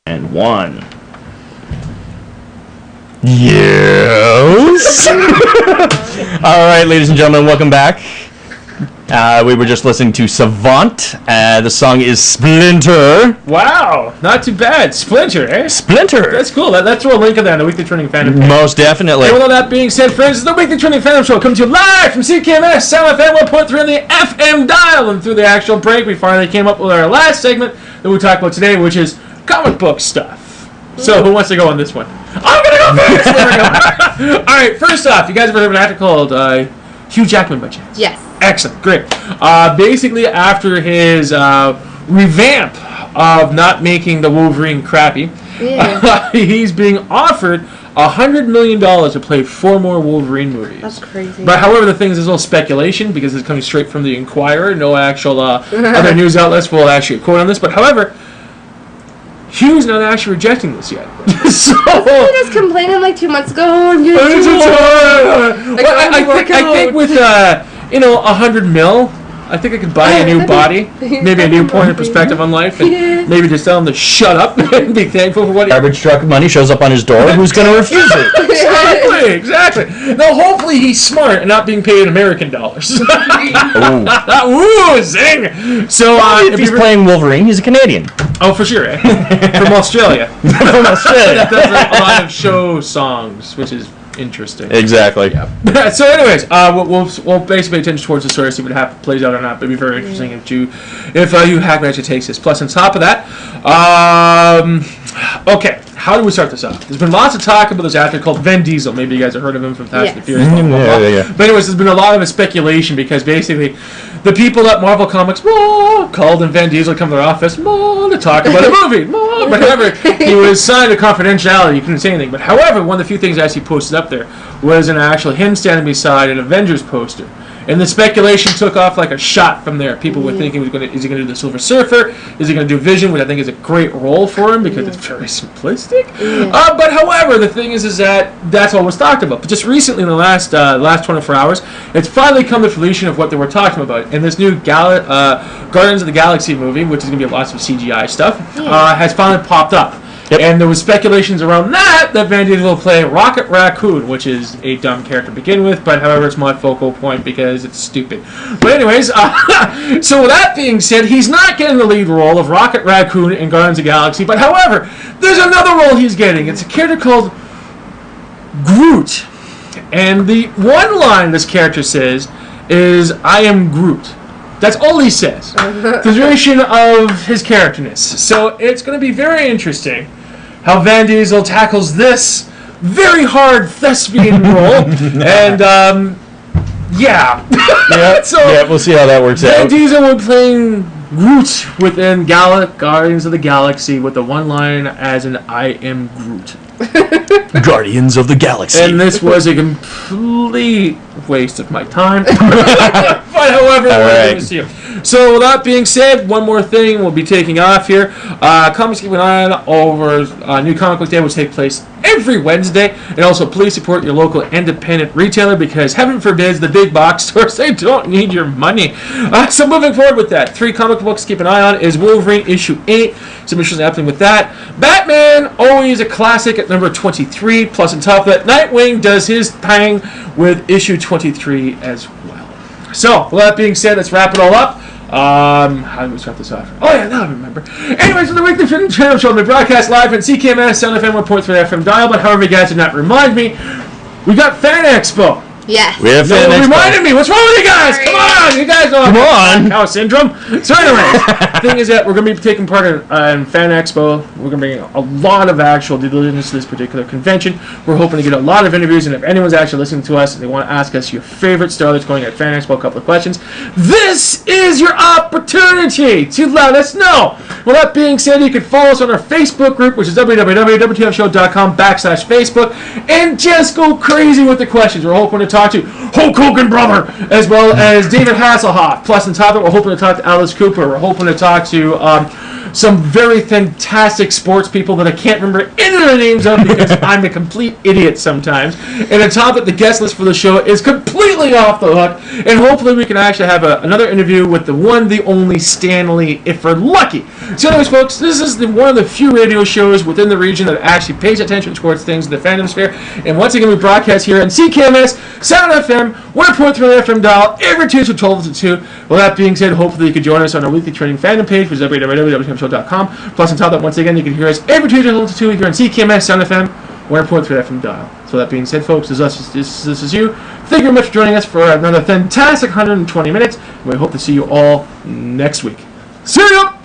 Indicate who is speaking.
Speaker 1: And one. Yes! Alright, ladies and gentlemen, welcome back. We were just listening to Savant. The song is Splinter.
Speaker 2: Wow, not too bad. Splinter, eh?
Speaker 1: Splinter!
Speaker 2: That's cool. Let's throw a link on that on the Weekly Trending Fandom page.
Speaker 1: Most definitely.
Speaker 2: And with all that being said, friends, the Weekly Trending Fandom Show comes to you live from CKMS, Sound FM 1.3 on the FM dial. And through the actual break, we finally came up with our last segment that we talked about today, which is comic book stuff. So, who wants to go on this one? I'm going to go first! Alright, first off, you guys ever heard of an actor called Hugh Jackman by chance?
Speaker 3: Yes.
Speaker 2: Excellent, great. Basically, after his revamp of not making the Wolverine crappy, he's being offered $100 million to play 4 more Wolverine movies.
Speaker 3: That's crazy.
Speaker 2: But however, the thing is, there's all speculation because it's coming straight from the Inquirer. No actual other news outlets will actually quote on this. But however, Hugh's not actually rejecting this yet. So
Speaker 3: he was complaining like 2 months ago. I'm getting too old.
Speaker 2: I think with $100 million, I think I could buy a new body, maybe a new point of perspective on life, and maybe just tell him to shut up and be thankful for what he...
Speaker 1: Garbage truck of money shows up on his door. Who's going to refuse it?
Speaker 2: Exactly. Now, hopefully he's smart and not being paid in American dollars. Ooh, zing! So,
Speaker 1: if he's playing Wolverine, he's a Canadian.
Speaker 2: Oh, for sure, eh? From Australia.
Speaker 1: From Australia.
Speaker 2: That does a lot of show songs, which is interesting.
Speaker 1: Exactly.
Speaker 2: Yeah. So, anyways, we'll basically pay attention towards the story, see what plays out or not. But it'd be very interesting if Hugh Jackman actually takes this. Plus, on top of that, okay, how do we start this off? There's been lots of talk about this actor called Vin Diesel. Maybe you guys have heard of him from Fast and the Furious.
Speaker 1: Yeah.
Speaker 2: But anyways, there's been a lot of speculation because basically the people at Marvel Comics called in Vin Diesel to come to their office to talk about a movie. But however, he was signed to confidentiality. He couldn't say anything. But however, one of the few things I actually posted up there was an actual him standing beside an Avengers poster. And the speculation took off like a shot from there. People were thinking, is he going to do the Silver Surfer? Is he going to do Vision, which I think is a great role for him because it's very simplistic. But however, the thing is that's all was talked about. But just recently, in the last 24 hours, it's finally come to fruition of what they were talking about. And this new Guardians of the Galaxy movie, which is going to be lots of CGI stuff, has finally popped up. Yep. And there was speculations around that Van Diesel will play Rocket Raccoon, which is a dumb character to begin with, but however, it's my focal point because it's stupid. But anyways, so with that being said, he's not getting the lead role of Rocket Raccoon in Guardians of the Galaxy, but however, there's another role he's getting. It's a character called Groot. And the one line this character says is, "I am Groot." That's all he says. The duration of his characterness. So it's going to be very interesting how Van Diesel tackles this very hard thespian role. And,
Speaker 1: we'll see how that works out.
Speaker 2: Van Diesel will be playing Groot within Guardians of the Galaxy with the one line as an "I am Groot."
Speaker 1: Guardians of the Galaxy.
Speaker 2: And this was a complete waste of my time. But however, so with that being said, one more thing we'll be taking off here. Comics keep an eye on over New Comic Book Day, which take place every Wednesday. And also, please support your local independent retailer because heaven forbids the big box stores, they don't need your money. So moving forward with that, 3 comic books to keep an eye on is Wolverine issue 8. Some issues happening with that. Batman, always a classic at number 23. Plus on top of that, Nightwing does his thing with issue 23 as well. So, with that being said, let's wrap it all up. How do we start this off? Oh yeah, now I remember. Anyways, the Weekly Trending Channel Show will be broadcast live on CKMS, Sound FM 1.3 FM dial, but however you guys did not remind me, we got Fan Expo.
Speaker 3: Yes.
Speaker 1: We have Fan Expo.
Speaker 2: Reminded me, what's wrong with you guys?
Speaker 3: Sorry.
Speaker 2: Come on, you guys know
Speaker 1: Come on.
Speaker 2: Cow syndrome. So anyways, the thing is that we're going to be taking part in Fan Expo. We're going to bring a lot of actual due diligence to this particular convention. We're hoping to get a lot of interviews, and if anyone's actually listening to us and they want to ask us your favorite star that's going at Fan Expo, a couple of questions, this is your opportunity to let us know. With that being said, you can follow us on our Facebook group, which is www.wtfshow.com/Facebook, and just go crazy with the questions. We're hoping to talk to Hulk Hogan brother, as well as David Hasselhoff. Plus, on top of it, we're hoping to talk to Alice Cooper. We're hoping to talk to some very fantastic sports people that I can't remember any of their names of because I'm a complete idiot sometimes. And on top of it, the guest list for the show is completely off the hook. And hopefully we can actually have another interview with the one, the only Stanley, if we're lucky. So anyways, folks, this is one of the few radio shows within the region that actually pays attention towards things in the fandom sphere. And once again, we broadcast here on CKMS, Sound FM, 100.3 FM dial, every Tuesday from 12 to 2. Well, that being said, hopefully you can join us on our weekly training fandom page, which is www.www.show.com. Plus, on top of that, once again, you can hear us every Tuesday from 12 to 2 here on CKMS, Sound FM, 100.3 FM dial. So that being said, folks, this is us, this is you. Thank you very much for joining us for another fantastic 120 minutes. And we hope to see you all next week. See ya!